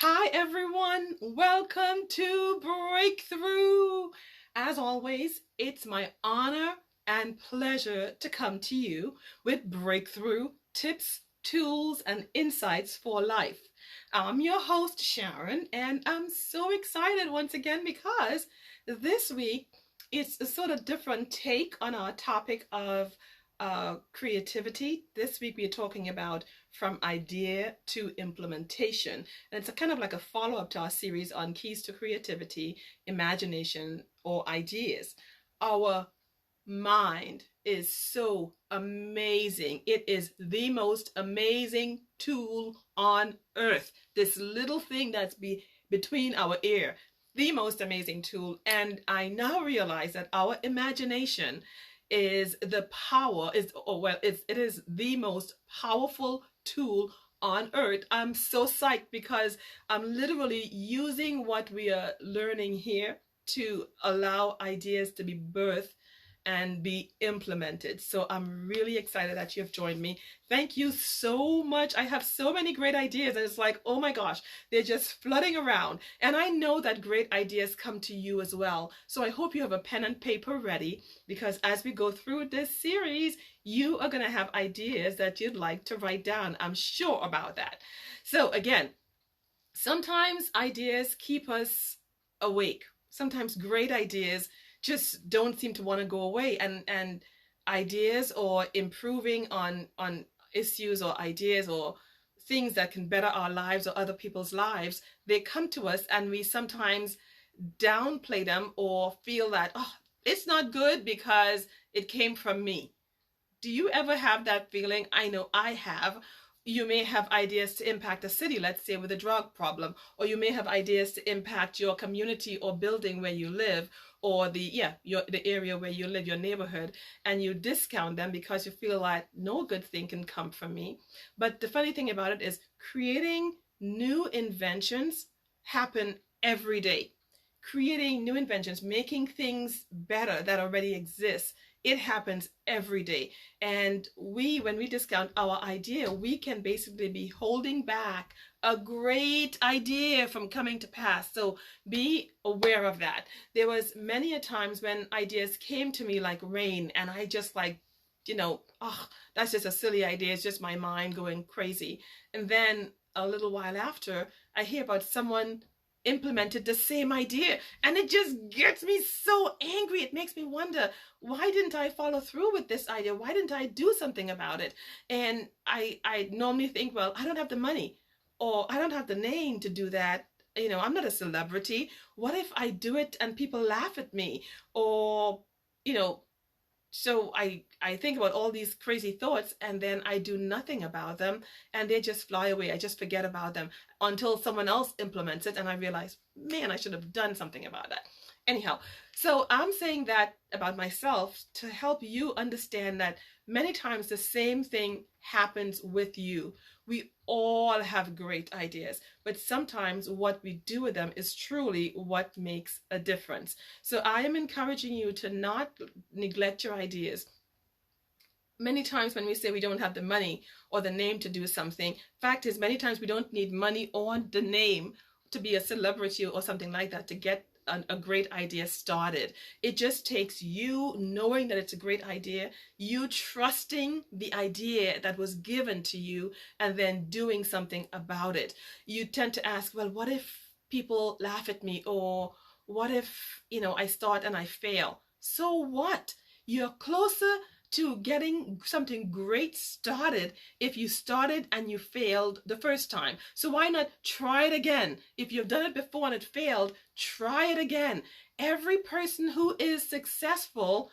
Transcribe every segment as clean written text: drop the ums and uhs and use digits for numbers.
Hi everyone, welcome to Breakthrough. As always, it's my honor and pleasure to come to you with breakthrough tips, tools, and insights for life. I'm your host, Sharon, and I'm so excited once again because this week it's a sort of different take on our topic of creativity. This week we're talking about from idea to implementation. And it's a kind of like a follow up to our series on keys to creativity, imagination, or ideas. Our mind is so amazing. It is the most amazing tool on earth. This little thing that's between our ear, the most amazing tool. And I now realize that our imagination is the power is or well it is the most powerful tool on earth. I'm so psyched because I'm literally using what we are learning here to allow ideas to be birthed and be implemented. So I'm really excited that you've joined me. Thank you so much. I have so many great ideas, and it's like, oh my gosh, they're just flooding around. And I know that great ideas come to you as well. So I hope you have a pen and paper ready because as we go through this series, you are going to have ideas that you'd like to write down. I'm sure about that. So again, sometimes ideas keep us awake. Sometimes great ideas just don't seem to want to go away, and ideas or improving on issues or ideas or things that can better our lives or other people's lives, they come to us and we sometimes downplay them or feel that, oh, it's not good because it came from me. Do you ever have that feeling? I know I have. You may have ideas to impact a city, let's say with a drug problem, or you may have ideas to impact your community or building where you live, or the area where you live, your neighborhood, and you discount them because you feel like no good thing can come from me. But the funny thing about it is creating new inventions happen every day. Creating new inventions, making things better that already exist, it happens every day. And when we discount our idea, we can basically be holding back a great idea from coming to pass. So be aware of that. There was many a times when ideas came to me like rain, and I just like, oh, that's just a silly idea. It's just my mind going crazy. And then a little while after, I hear about someone implemented the same idea, and it just gets me so angry. It makes me wonder, why didn't I follow through with this idea? Why didn't I do something about it? And I normally think, well, I don't have the money, or I don't have the name to do that. I'm not a celebrity. What if I do it and people laugh at me? Or you know so I think about all these crazy thoughts, and then I do nothing about them, and they just fly away. I just forget about them until someone else implements it, and I realize, man, I should have done something about that. Anyhow, so I'm saying that about myself to help you understand that many times the same thing happens with you. We all have great ideas, but sometimes what we do with them is truly what makes a difference. So I am encouraging you to not neglect your ideas. Many times when we say we don't have the money or the name to do something, fact is many times we don't need money or the name to be a celebrity or something like that to get a great idea started. It just takes you knowing that it's a great idea, you trusting the idea that was given to you, and then doing something about it. You tend to ask, well, what if people laugh at me? Or what if, I start and I fail? So what? You're closer to getting something great started if you started and you failed the first time. So why not try it again? If you've done it before and it failed, try it again. Every person who is successful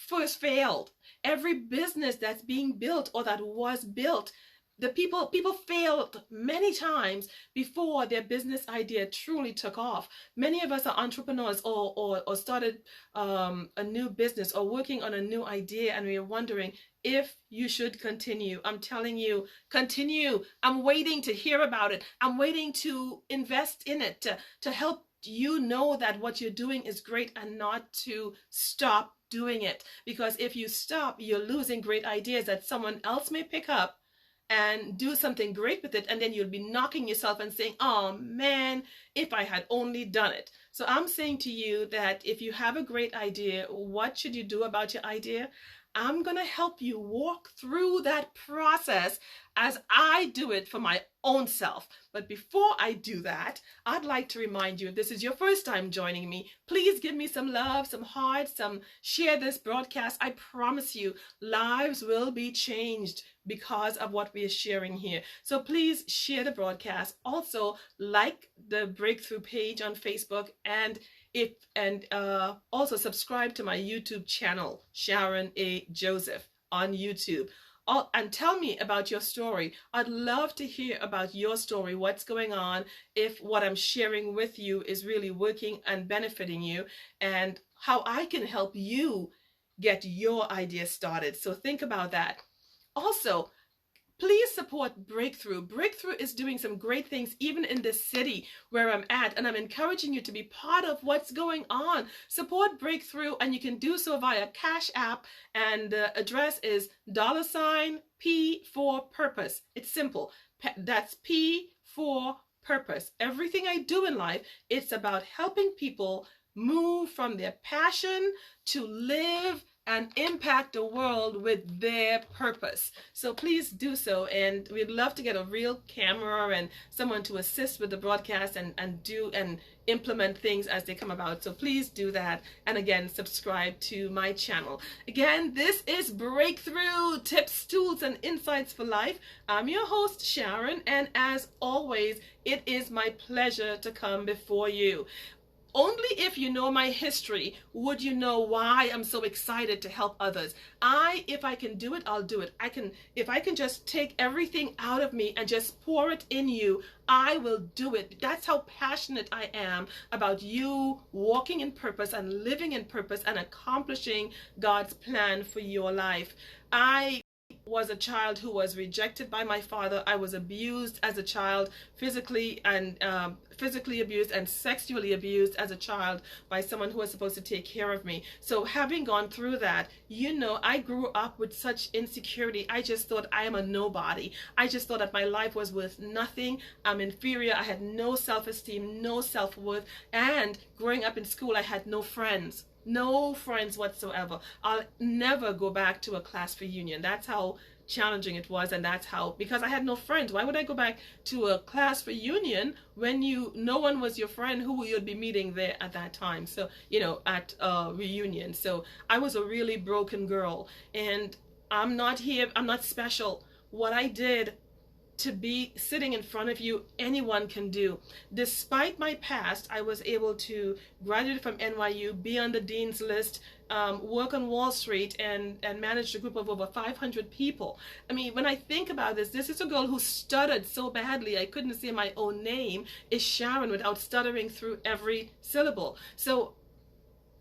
first failed. Every business that's being built or that was built, the people failed many times before their business idea truly took off. Many of us are entrepreneurs or started a new business or working on a new idea, and we're wondering if you should continue. I'm telling you, continue. I'm waiting to hear about it. I'm waiting to invest in it to help you know that what you're doing is great and not to stop doing it. Because if you stop, you're losing great ideas that someone else may pick up and do something great with it, and then you'll be knocking yourself and saying, oh man, if I had only done it. So I'm saying to you that if you have a great idea, what should you do about your idea? I'm going to help you walk through that process as I do it for my own self. But before I do that, I'd like to remind you, if this is your first time joining me, please give me some love, some heart, share this broadcast. I promise you, lives will be changed because of what we are sharing here. So please share the broadcast. Also, like the Breakthrough page on Facebook, and also subscribe to my YouTube channel, Sharon A. Joseph, on YouTube. And tell me about your story. I'd love to hear about your story, what's going on, if what I'm sharing with you is really working and benefiting you, and how I can help you get your idea started. So think about that. Also, please support Breakthrough. Breakthrough is doing some great things even in this city where I'm at, and I'm encouraging you to be part of what's going on. Support Breakthrough, and you can do so via Cash App, and the address is $P for Purpose. It's simple. That's P for Purpose. Everything I do in life, it's about helping people move from their passion to live and impact the world with their purpose. So please do so, and we'd love to get a real camera and someone to assist with the broadcast and implement things as they come about. So please do that, and again, subscribe to my channel. Again, this is Breakthrough, tips, tools, and insights for life. I'm your host, Sharon, and as always, it is my pleasure to come before you. Only if you know my history would you know why I'm so excited to help others. If I can do it, I'll do it. If I can just take everything out of me and just pour it in you, I will do it. That's how passionate I am about you walking in purpose and living in purpose and accomplishing God's plan for your life. I was a child who was rejected by my father. I was abused as a child, physically abused and sexually abused as a child by someone who was supposed to take care of me. So having gone through that, I grew up with such insecurity. I just thought I am a nobody. I just thought that my life was worth nothing. I'm inferior. I had no self-esteem, no self-worth. And growing up in school, I had no friends. No friends whatsoever. I'll never go back to a class reunion. That's how challenging it was, and because I had no friends. Why would I go back to a class reunion when no one was your friend who you'd be meeting there at that time? So, at a reunion. So I was a really broken girl, and I'm not special. What I did to be sitting in front of you, anyone can do. Despite my past, I was able to graduate from NYU, be on the dean's list, work on Wall Street, and manage a group of over 500 people. I mean, when I think about this is a girl who stuttered so badly I couldn't say my own name, is Sharon, without stuttering through every syllable. So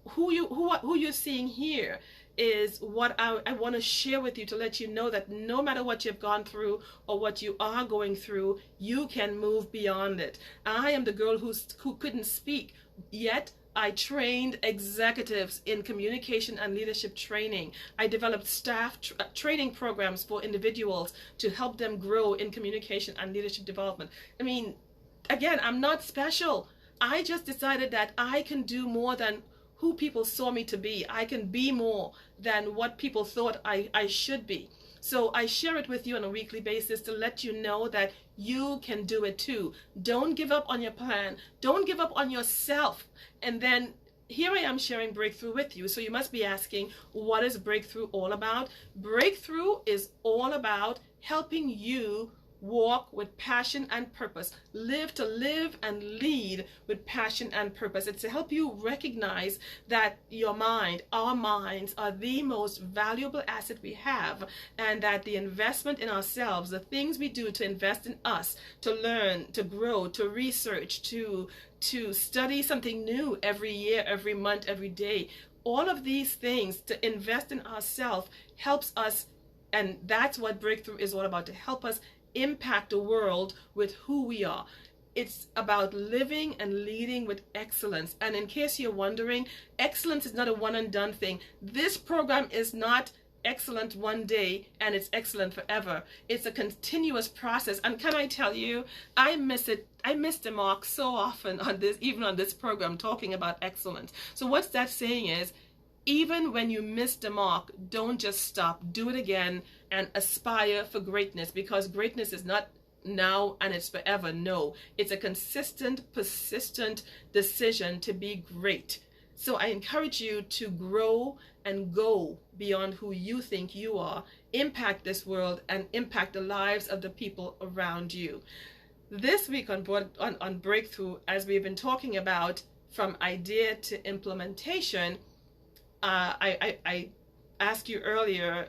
who you're seeing here is what I want to share with you, to let you know that no matter what you've gone through or what you are going through, you can move beyond it. I am the girl who couldn't speak, yet I trained executives in communication and leadership training. I developed staff training programs for individuals to help them grow in communication and leadership development. I mean, again, I'm not special. I just decided that I can do more than who people saw me to be. I can be more than what people thought I should be. So I share it with you on a weekly basis to let you know that you can do it too. Don't give up on your plan. Don't give up on yourself. And then here I am sharing Breakthrough with you. So you must be asking, what is Breakthrough all about? Breakthrough is all about helping you walk with passion and purpose. Live and lead with passion and purpose. It's to help you recognize that our minds are the most valuable asset we have, and that the investment in ourselves, the things we do to invest in us, to learn, to grow, to research, to study something new every year, every month, every day, all of these things, to invest in ourselves, helps us. And that's what Breakthrough is all about, to help us impact the world with who we are. It's about living and leading with excellence. And in case you're wondering, excellence is not a one and done thing. This program is not excellent one day and it's excellent forever. It's a continuous process. And can I tell you, I miss it. I miss the mark so often on this, even on this program, talking about excellence. So what's that saying is, even when you miss the mark, don't just stop. Do it again and aspire for greatness, because greatness is not now and it's forever. No, it's a consistent, persistent decision to be great. So I encourage you to grow and go beyond who you think you are, impact this world, and impact the lives of the people around you. This week on Breakthrough, as we've been talking about from idea to implementation, I asked you earlier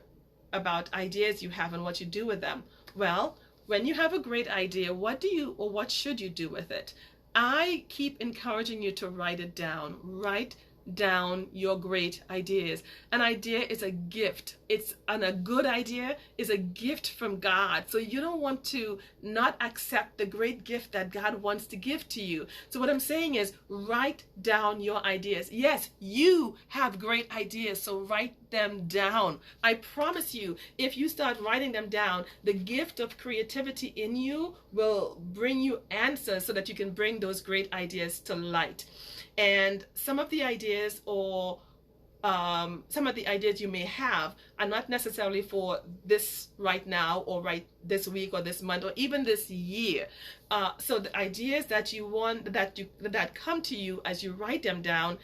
about ideas you have and what you do with them. Well, when you have a great idea, what do you or what should you do with it? I keep encouraging you to write it down. Write down your great ideas. An idea is a gift. A good idea is a gift from God. So you don't want to not accept the great gift that God wants to give to you. So what I'm saying is, write down your ideas. Yes, you have great ideas, so write them down. I promise you, if you start writing them down, the gift of creativity in you will bring you answers so that you can bring those great ideas to light. And some of the ideas you may have are not necessarily for this right now, or right this week, or this month, or even this year. So the ideas that you want, that come to you as you write them down,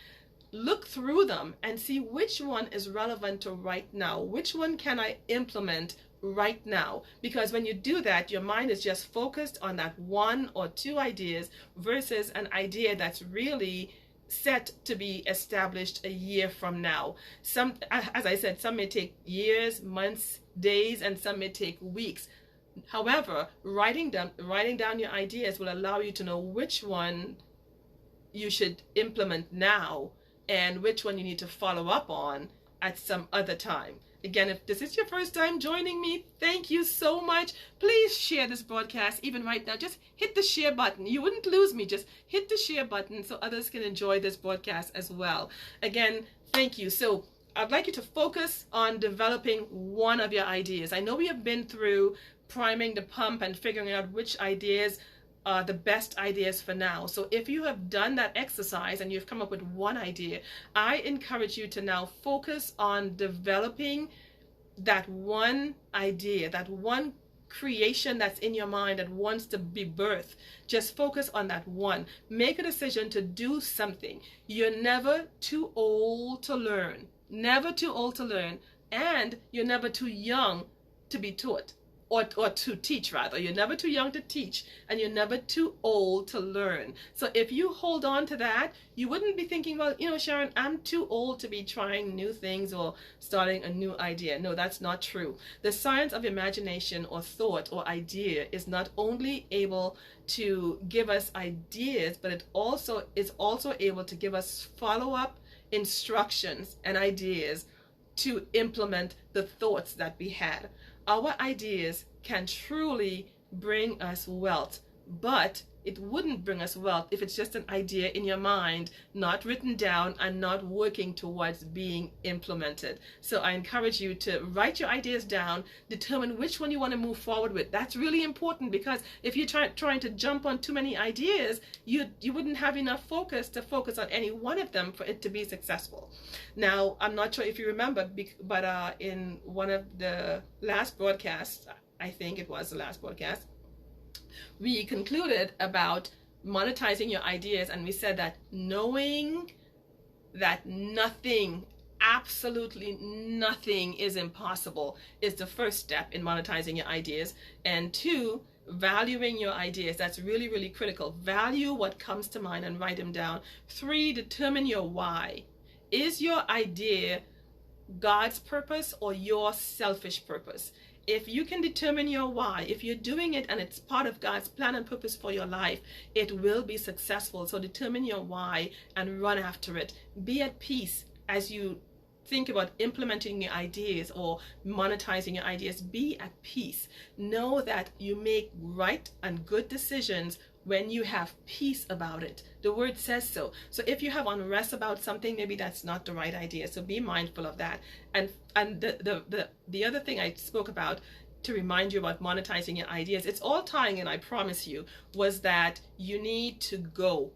look through them and see which one is relevant to right now. Which one can I implement right now? Because when you do that, your mind is just focused on that one or two ideas versus an idea that's really set to be established a year from now. Some, as I said, some may take years, months, days, and some may take weeks. However, writing down your ideas will allow you to know which one you should implement now and which one you need to follow up on at some other time. Again, if this is your first time joining me, thank you so much. Please share this broadcast even right now. Just hit the share button. You wouldn't lose me. Just hit the share button so others can enjoy this broadcast as well. Again, thank you. So I'd like you to focus on developing one of your ideas. I know we have been through priming the pump and figuring out which ideas are the best ideas for now. So if you have done that exercise and you've come up with one idea, I encourage you to now focus on developing that one idea, that one creation that's in your mind that wants to be birthed. Just focus on that one. Make a decision to do something. You're never too old to learn. Never too old to learn. And you're never too young to be taught. Or to teach, rather. You're never too young to teach, and you're never too old to learn. So if you hold on to that, you wouldn't be thinking, well, Sharon, I'm too old to be trying new things or starting a new idea. No, that's not true. The science of imagination or thought or idea is not only able to give us ideas, but it is also able to give us follow-up instructions and ideas to implement the thoughts that we had. Our ideas can truly bring us wealth, but it wouldn't bring us wealth if it's just an idea in your mind, not written down and not working towards being implemented. So I encourage you to write your ideas down, determine which one you want to move forward with. That's really important, because if you're trying to jump on too many ideas, you wouldn't have enough focus to focus on any one of them for it to be successful. Now, I'm not sure if you remember, but in one of the last broadcasts, I think it was the last broadcast, we concluded about monetizing your ideas, and we said that knowing that nothing, absolutely nothing is impossible is the first step in monetizing your ideas. And two, valuing your ideas. That's really, really critical. Value what comes to mind and write them down. Three, determine your why. Is your idea God's purpose or your selfish purpose? If you can determine your why, if you're doing it and it's part of God's plan and purpose for your life, it will be successful. So determine your why and run after it. Be at peace as you think about implementing your ideas or monetizing your ideas. Be at peace. Know that you make right and good decisions when you have peace about it. The word says so. So if you have unrest about something, maybe that's not the right idea. So be mindful of that. And the other thing I spoke about to remind you about monetizing your ideas, it's all tying in, I promise you, was that you need to go.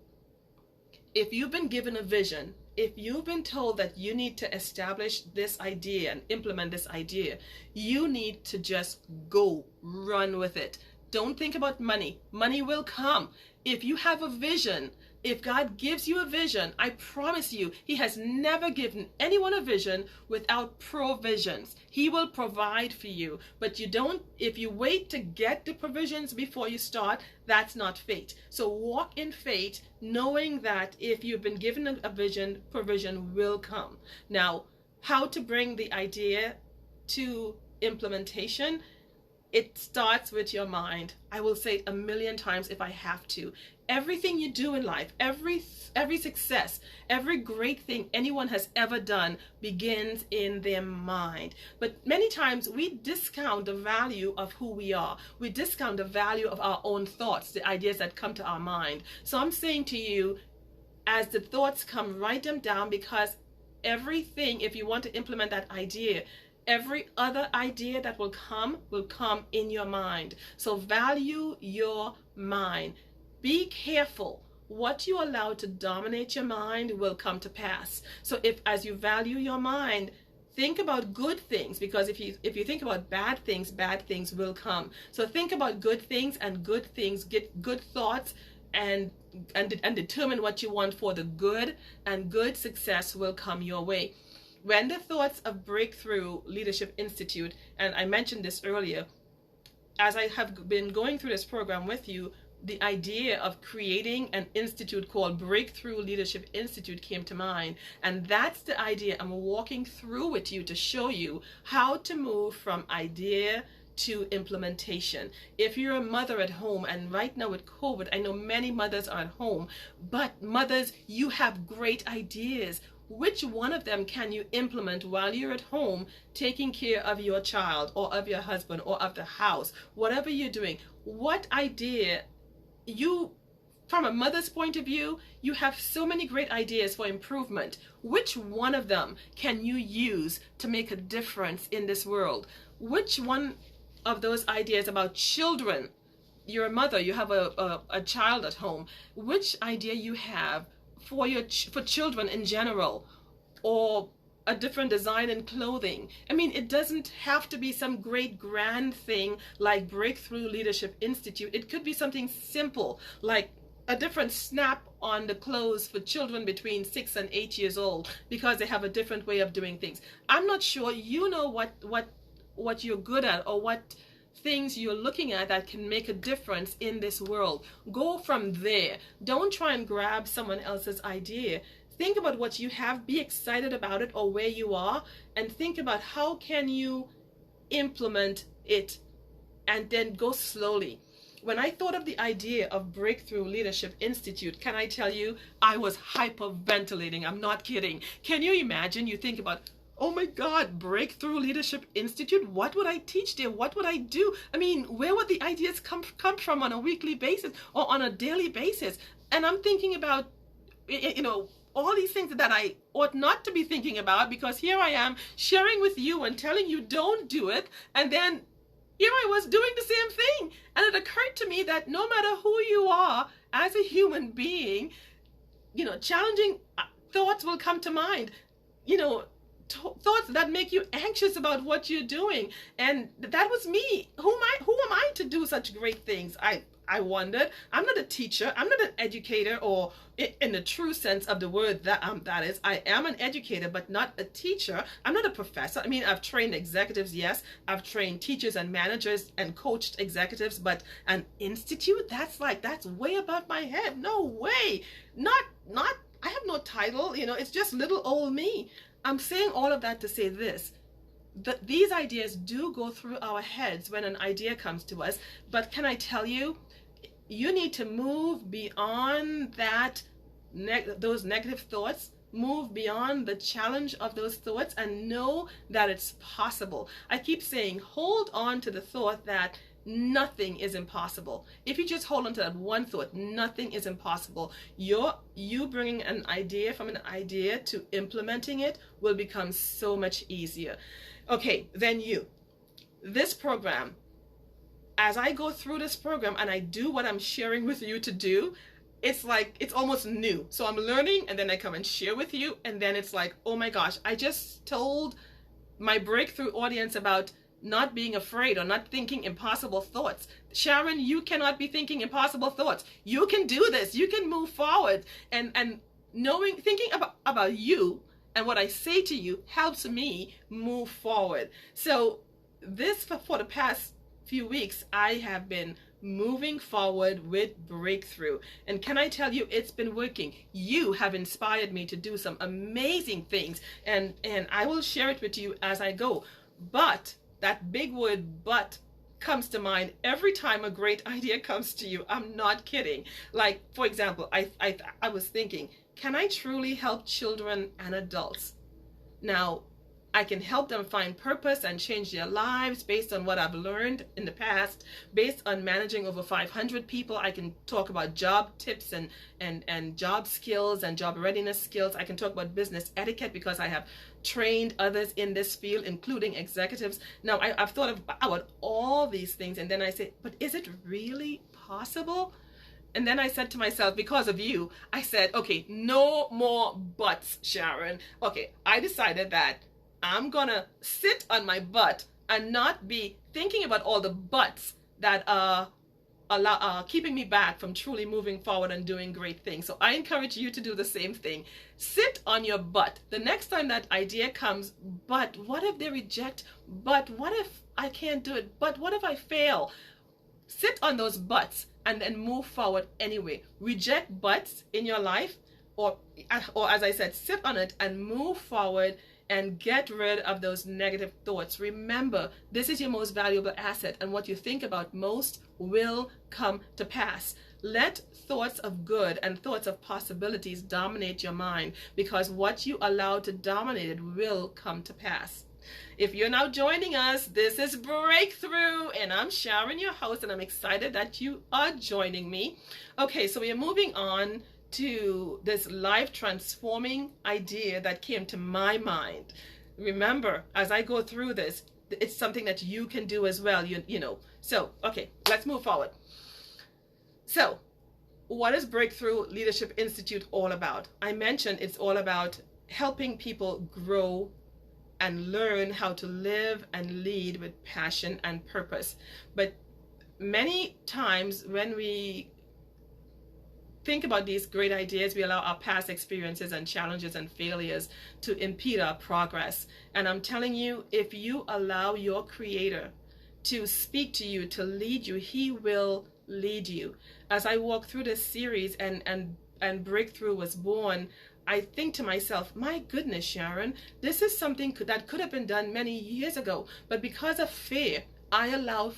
If you've been given a vision, if you've been told that you need to establish this idea and implement this idea, you need to just go, run with it. Don't think about money. Money will come. If you have a vision, if God gives you a vision, I promise you, He has never given anyone a vision without provisions. He will provide for you. But if you wait to get the provisions before you start, that's not faith. So walk in faith, knowing that if you've been given a vision, provision will come. Now, how to bring the idea to implementation? It starts with your mind. I will say it a million times if I have to. Everything you do in life, every success, every great thing anyone has ever done begins in their mind. But many times we discount the value of who we are. We discount the value of our own thoughts, the ideas that come to our mind. So I'm saying to you, as the thoughts come, write them down, because everything, if you want to implement that idea, every other idea that will come in your mind. So value your mind. Be careful. What you allow to dominate your mind will come to pass. So as you value your mind, think about good things, because if you think about bad things will come. So think about good things, and good things, get good thoughts, and determine what you want for the good, and good success will come your way. When the thoughts of Breakthrough Leadership Institute, and I mentioned this earlier, as I have been going through this program with you, the idea of creating an institute called Breakthrough Leadership Institute came to mind. And that's the idea I'm walking through with you to show you how to move from idea to implementation. If you're a mother at home, and right now with COVID, I know many mothers are at home, but mothers, you have great ideas. Which one of them can you implement while you're at home taking care of your child or of your husband or of the house, whatever you're doing? What idea from a mother's point of view, you have so many great ideas for improvement. Which one of them can you use to make a difference in this world? Which one of those ideas about children, you're a mother, you have a child at home, which idea you have for children in general, or a different design in clothing? I mean, it doesn't have to be some great grand thing like Breakthrough Leadership Institute. It could be something simple, like a different snap on the clothes for children between 6 and 8 years old, because they have a different way of doing things. I'm not sure you know what you're good at, or what things you're looking at that can make a difference in this world. Go from there. Don't try and grab someone else's idea. Think about what you have, be excited about it or where you are, and think about how can you implement it, and then go slowly. When I thought of the idea of Breakthrough Leadership Institute, can I tell you, I was hyperventilating. I'm not kidding. Can you imagine? You think about, oh my God, Breakthrough Leadership Institute, what would I teach there? What would I do? I mean, where would the ideas come from on a weekly basis or on a daily basis? And I'm thinking about, all these things that I ought not to be thinking about, because here I am sharing with you and telling you don't do it, and then here I was doing the same thing. And it occurred to me that no matter who you are as a human being, challenging thoughts will come to mind, thoughts that make you anxious about what you're doing. And that was me. Who am I to do such great things? I wondered. I'm not a teacher. I'm not an educator, or in the true sense of the word that is. I am an educator, but not a teacher. I'm not a professor. I mean, I've trained executives, yes. I've trained teachers and managers and coached executives, but an institute, that's way above my head. No way. Not, I have no title, it's just little old me. I'm saying all of that to say this. These ideas do go through our heads when an idea comes to us, but can I tell you, you need to move beyond those negative thoughts, move beyond the challenge of those thoughts, and know that it's possible. I keep saying, hold on to the thought that nothing is impossible. If you just hold on to that one thought, nothing is impossible. You bringing an idea from an idea to implementing it will become so much easier. Okay, then this program, as I go through this program and I do what I'm sharing with you to do, it's like, it's almost new. So I'm learning and then I come and share with you, and then it's like, oh my gosh, I just told my breakthrough audience about not being afraid or not thinking impossible thoughts. Sharon, you cannot be thinking impossible thoughts. You can do this. You can move forward. And thinking about you and what I say to you helps me move forward. So this, for the past few weeks, I have been moving forward with breakthrough, and can I tell you, it's been working. You have inspired me to do some amazing things, and I will share it with you as I go. But that big word "but" comes to mind every time a great idea comes to you. I'm not kidding. Like, for example, I was thinking, can I truly help children and adults? Now, I can help them find purpose and change their lives based on what I've learned in the past, based on managing over 500 people. I can talk about job tips and job skills and job readiness skills. I can talk about business etiquette because I have trained others in this field, including executives. Now, I've thought about all these things, and then I say, but is it really possible? And then I said to myself, because of you, I said, okay, no more buts, Sharon. Okay, I decided that I'm gonna sit on my butt and not be thinking about all the buts that are keeping me back from truly moving forward and doing great things. So I encourage you to do the same thing. Sit on your butt. The next time that idea comes, but what if they reject? But what if I can't do it? But what if I fail? Sit on those buts and then move forward anyway. Reject buts in your life, or as I said, sit on it and move forward and get rid of those negative thoughts. Remember, this is your most valuable asset, and what you think about most will come to pass. Let thoughts of good and thoughts of possibilities dominate your mind, because what you allow to dominate it will come to pass. If you're now joining us, this is Breakthrough, and I'm Sharon, your host, and I'm excited that you are joining me. Okay, so we are moving on to this life transforming idea that came to my mind. Remember, as I go through this, it's something that you can do as well, you know. So, okay, let's move forward. So, what is Breakthrough Leadership Institute all about? I mentioned it's all about helping people grow and learn how to live and lead with passion and purpose. But many times when we think about these great ideas, we allow our past experiences and challenges and failures to impede our progress. And I'm telling you, if you allow your Creator to speak to you, to lead you, He will lead you. As I walk through this series and Breakthrough was born, I think to myself, my goodness, Sharon, this is something that could have been done many years ago. But because of fear, I allowed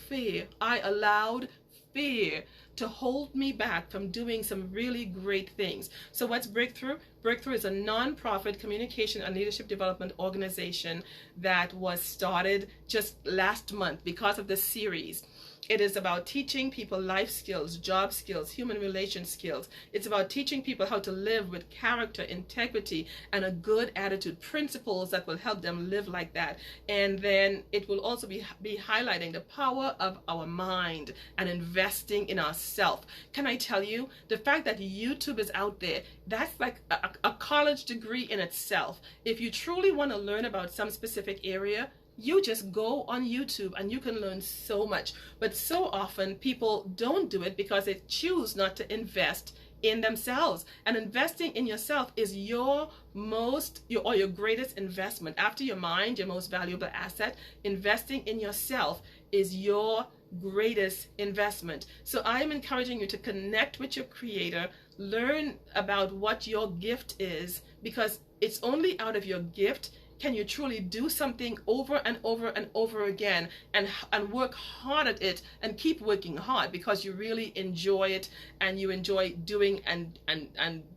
fear to hold me back from doing some really great things. So what's Breakthrough? Breakthrough is a non-profit communication and leadership development organization that was started just last month because of this series. It is about teaching people life skills, job skills, human relation skills. It's about teaching people how to live with character, integrity, and a good attitude, principles that will help them live like that. And then it will also be highlighting the power of our mind and investing in ourselves. Can I tell you, the fact that YouTube is out there, that's like a college degree in itself. If you truly want to learn about some specific area, you just go on YouTube and you can learn so much. But so often people don't do it because they choose not to invest in themselves. And investing in yourself is your greatest investment. After your mind, your most valuable asset, investing in yourself is your greatest investment. So I am encouraging you to connect with your Creator, learn about what your gift is, because it's only out of your gift can you truly do something over and over and over again and work hard at it and keep working hard because you really enjoy it and you enjoy doing and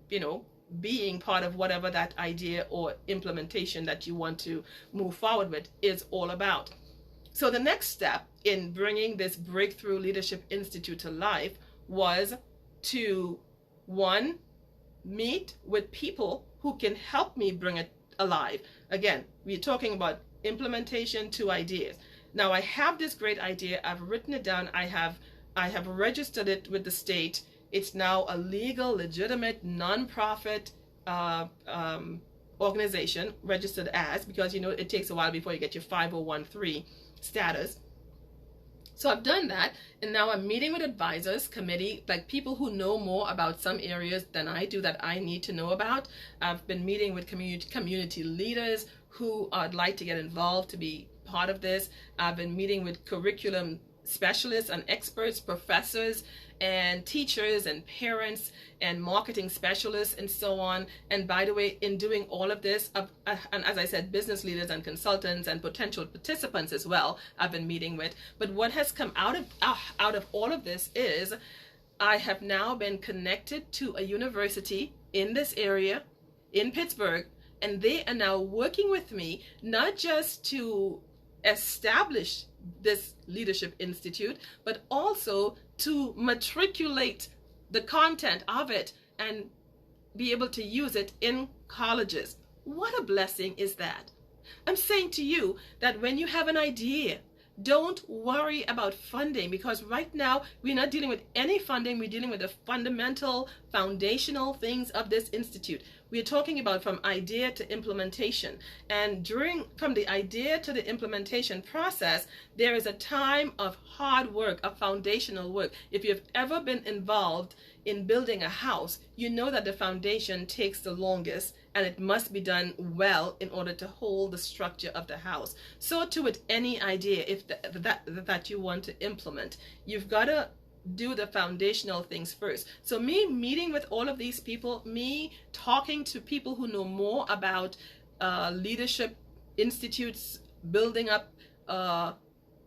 you know, being part of whatever that idea or implementation that you want to move forward with is all about. So the next step in bringing this Breakthrough Leadership Institute to life was to, one, meet with people who can help me bring it alive. Again, we're talking about implementation, 2 ideas. Now I have this great idea. I've written it down. I have registered it with the state. It's now a legal, legitimate, nonprofit organization, registered as, because you know it takes a while before you get your 501(c)(3) status. So I've done that, and now I'm meeting with advisors committee, like people who know more about some areas than I do that I need to know about. I've been meeting with community leaders who I'd like to get involved to be part of this. I've been meeting with curriculum specialists and experts, professors and teachers and parents and marketing specialists and so on. And by the way, in doing all of this, and as I said, business leaders and consultants and potential participants as well, I've been meeting with. But what has come out of all of this is I have now been connected to a university in this area in Pittsburgh, and they are now working with me, not just to establish this Leadership Institute, but also to matriculate the content of it and be able to use it in colleges. What a blessing is that? I'm saying to you that when you have an idea, don't worry about funding, because right now we're not dealing with any funding. We're dealing with the fundamental, foundational things of this institute. We're talking about from idea to implementation. And from the idea to the implementation process, there is a time of hard work, of foundational work. If you've ever been involved in building a house, you know that the foundation takes the longest, and it must be done well in order to hold the structure of the house. So too with any idea that you want to implement, you've got to do the foundational things first. So me meeting with all of these people, me talking to people who know more about leadership institutes, building up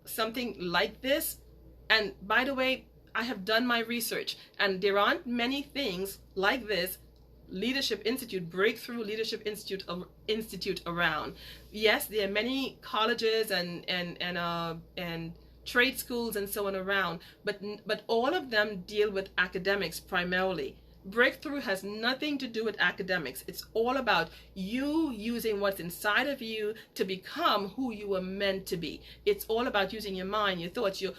something like this. And by the way, I have done my research, and there aren't many things like this Leadership Institute, Breakthrough Leadership Institute around. Yes, there are many colleges and trade schools and so on around, but all of them deal with academics primarily. Breakthrough has nothing to do with academics. It's all about you using what's inside of you to become who you were meant to be. It's all about using your mind, your thoughts, your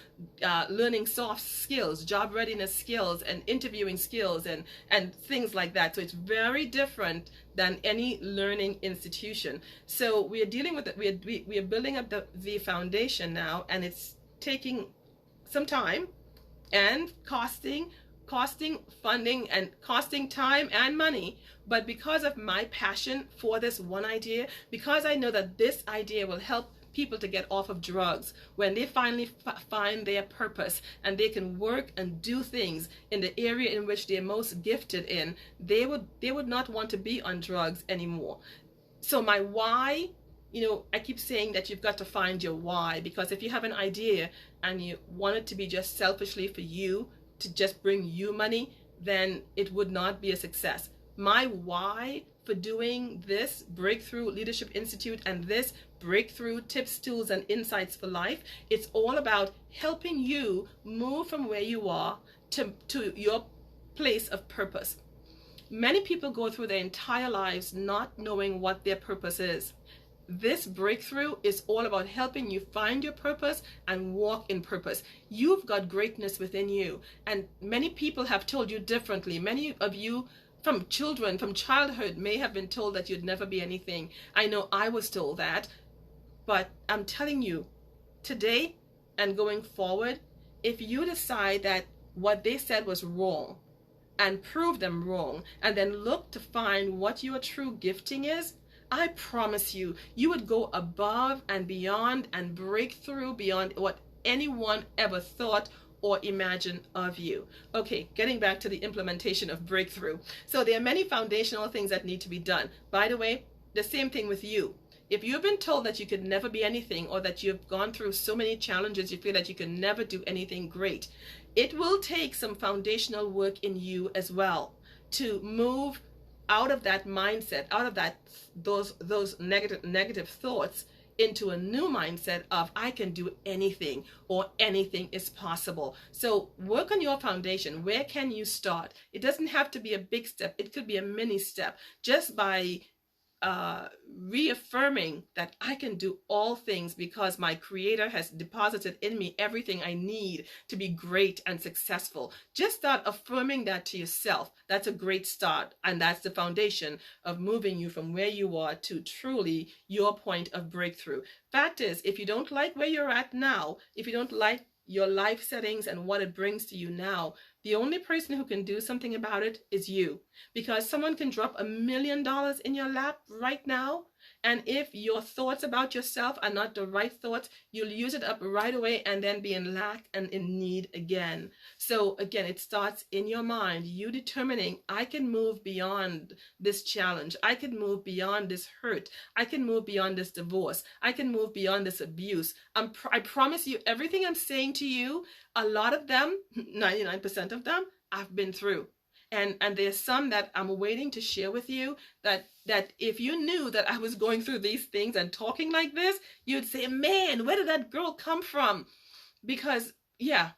learning soft skills, job readiness skills, and interviewing skills, and things like that. So it's very different than any learning institution. So we are dealing with it. We are building up the foundation now, and it's taking some time and costing funding and costing time and money. But because of my passion for this one idea, because I know that this idea will help people to get off of drugs when they finally find their purpose and they can work and do things in the area in which they're most gifted in, they would not want to be on drugs anymore. So my why, I keep saying that you've got to find your why, because if you have an idea and you want it to be just selfishly for you, to just bring you money, then it would not be a success. My why for doing this Breakthrough Leadership Institute and this Breakthrough Tips, Tools, and Insights for Life, it's all about helping you move from where you are to your place of purpose. Many people go through their entire lives not knowing what their purpose is. This breakthrough is all about helping you find your purpose and walk in purpose. You've got greatness within you, and many people have told you differently. Many of you from childhood may have been told that you'd never be anything. I know I was told that, but I'm telling you, today and going forward, if you decide that what they said was wrong and prove them wrong, and then look to find what your true gifting is, I promise you, you would go above and beyond and break through beyond what anyone ever thought or imagined of you. Okay, getting back to the implementation of Breakthrough. So there are many foundational things that need to be done. By the way, the same thing with you. If you've been told that you could never be anything, or that you've gone through so many challenges, you feel that you can never do anything great, it will take some foundational work in you as well to move out of that mindset, out of those negative thoughts, into a new mindset of I can do anything, or anything is possible. So work on your foundation. Where can you start? It doesn't have to be a big step. It could be a mini step, just by reaffirming that I can do all things because my creator has deposited in me everything I need to be great and successful. Just start affirming that to yourself. That's a great start, and that's the foundation of moving you from where you are to truly your point of breakthrough. Fact is, if you don't like where you're at now, if you don't like your life settings and what it brings to you now, the only person who can do something about it is you. Because someone can drop $1 million in your lap right now, and if your thoughts about yourself are not the right thoughts, you'll use it up right away and then be in lack and in need again. So again, it starts in your mind, you determining, I can move beyond this challenge. I can move beyond this hurt. I can move beyond this divorce. I can move beyond this abuse. I promise you, everything I'm saying to you, a lot of them, 99% of them, I've been through. And there's some that I'm waiting to share with you that if you knew that I was going through these things and talking like this, you'd say, man, where did that girl come from? Because yeah,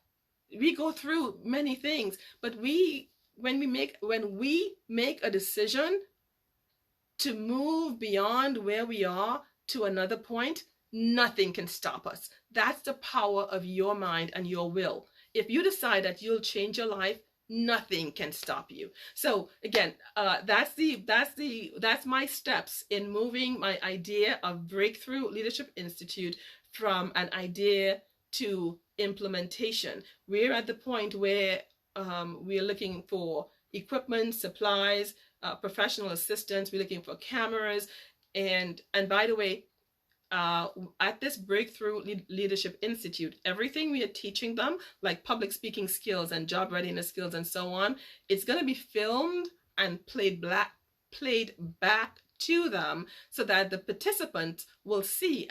we go through many things, but when we make a decision to move beyond where we are to another point, nothing can stop us. That's the power of your mind and your will. If you decide that you'll change your life, nothing can stop you. So again, that's my steps in moving my idea of Breakthrough Leadership Institute from an idea to implementation. We're at the point where we're looking for equipment, supplies, professional assistance. We're looking for cameras, and by the way, at this Breakthrough Leadership Institute, everything we are teaching them, like public speaking skills and job readiness skills and so on, it's going to be filmed and played back to them so that the participants will see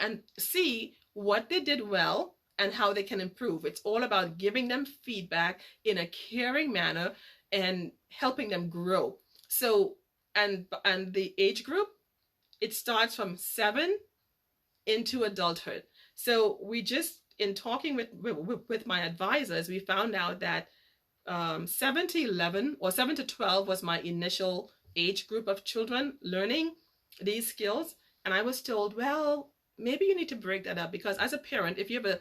what they did well and how they can improve. It's all about giving them feedback in a caring manner and helping them grow. So, and the age group, it starts from 7 into adulthood. So we just, in talking with my advisors, we found out that 7 to 11 or 7 to 12 was my initial age group of children learning these skills. And I was told, well, maybe you need to break that up, because as a parent, if you have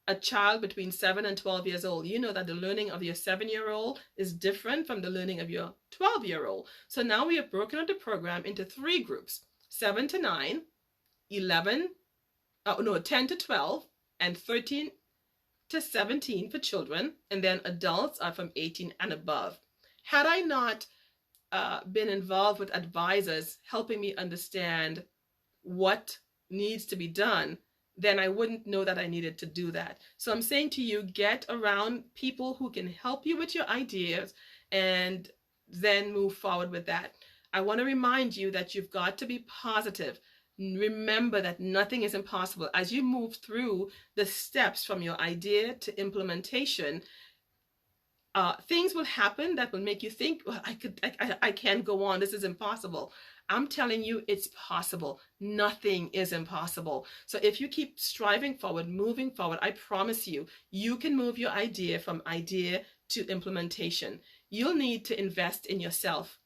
a child between 7 and 12 years old, you know that the learning of your 7-year-old is different from the learning of your 12-year-old. So now we have broken up the program into 3 groups: 7 to 9, 10 to 12, and 13 to 17 for children, and then adults are from 18 and above. Had I not been involved with advisors helping me understand what needs to be done, then I wouldn't know that I needed to do that. So I'm saying to you, get around people who can help you with your ideas and then move forward with that. I want to remind you that you've got to be positive. Remember that nothing is impossible. As you move through the steps from your idea to implementation, things will happen that will make you think, well, I can't go on. This is impossible. I'm telling you, it's possible. Nothing is impossible. So if you keep striving forward, moving forward, I promise you, you can move your idea from idea to implementation. You'll need to invest in yourself.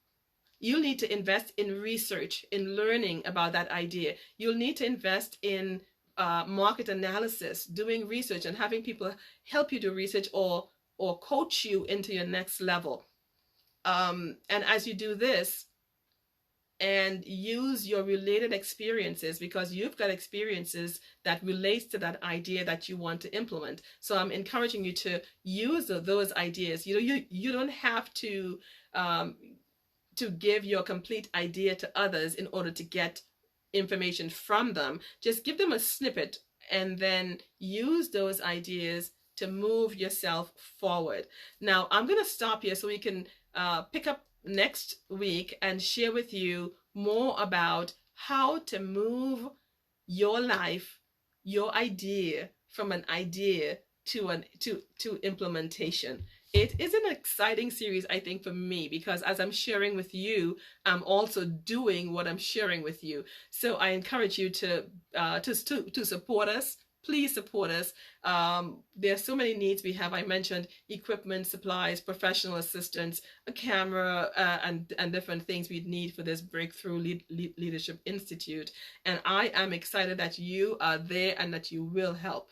You'll need to invest in research, in learning about that idea. You'll need to invest in market analysis, doing research and having people help you do research or coach you into your next level. And as you do this and use your related experiences, because you've got experiences that relates to that idea that you want to implement. So I'm encouraging you to use those ideas. You don't have to give your complete idea to others in order to get information from them. Just give them a snippet and then use those ideas to move yourself forward. Now, I'm going to stop here so we can pick up next week and share with you more about how to move your life, your idea, from an idea to implementation. It is an exciting series, I think, for me, because as I'm sharing with you, I'm also doing what I'm sharing with you. So I encourage you to support us. Please support us. There are so many needs we have. I mentioned equipment, supplies, professional assistance, a camera, and different things we need for this Breakthrough Leadership Institute. And I am excited that you are there and that you will help.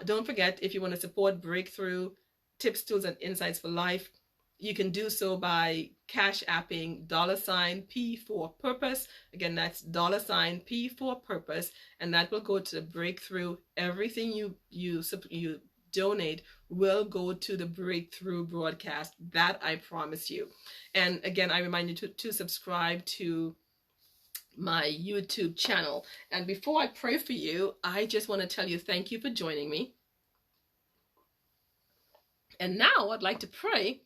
Don't forget, if you want to support Breakthrough Tips, Tools, and Insights for Life, you can do so by cash apping $P for purpose. Again, that's $P for purpose, and that will go to the Breakthrough. Everything you donate will go to the Breakthrough broadcast. That I promise you. And again, I remind you to subscribe to my YouTube channel. And before I pray for you, I just want to tell you thank you for joining me. And now I'd like to pray.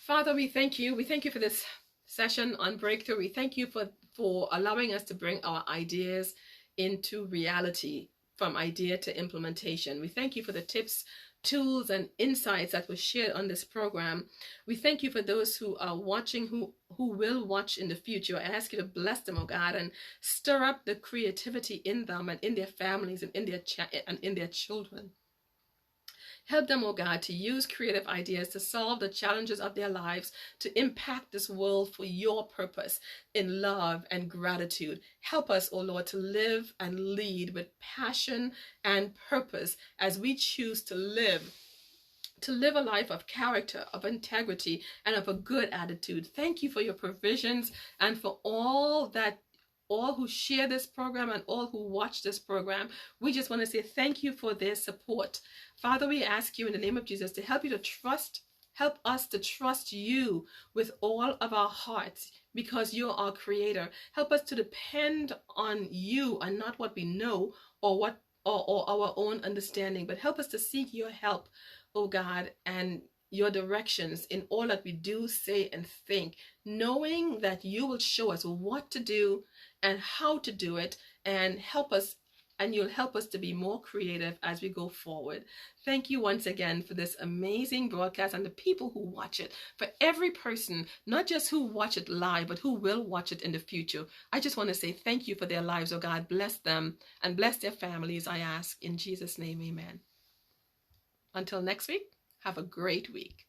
Father, we thank you. We thank you for this session on Breakthrough. We thank you for allowing us to bring our ideas into reality, from idea to implementation. We thank you for the tips, tools, and insights that were shared on this program. We thank you for those who are watching, who will watch in the future. I ask you to bless them, oh God, and stir up the creativity in them and in their families and in their children. Help them, oh God, to use creative ideas to solve the challenges of their lives, to impact this world for your purpose in love and gratitude. Help us, oh Lord, to live and lead with passion and purpose as we choose to live a life of character, of integrity, and of a good attitude. Thank you for your provisions and for all who share this program and all who watch this program. We just want to say thank you for their support. Father, we ask you in the name of Jesus to help us to trust you with all of our hearts, because you're our creator. Help us to depend on you and not what we know or our own understanding, but help us to seek your help, oh God, and your directions in all that we do, say, and think, knowing that you will show us what to do and how to do it, and you'll help us to be more creative as we go forward. Thank you once again for this amazing broadcast and the people who watch it, for every person, not just who watch it live, but who will watch it in the future. I just want to say thank you for their lives, oh God. Bless them and bless their families, I ask in Jesus' name, amen. Until next week, have a great week.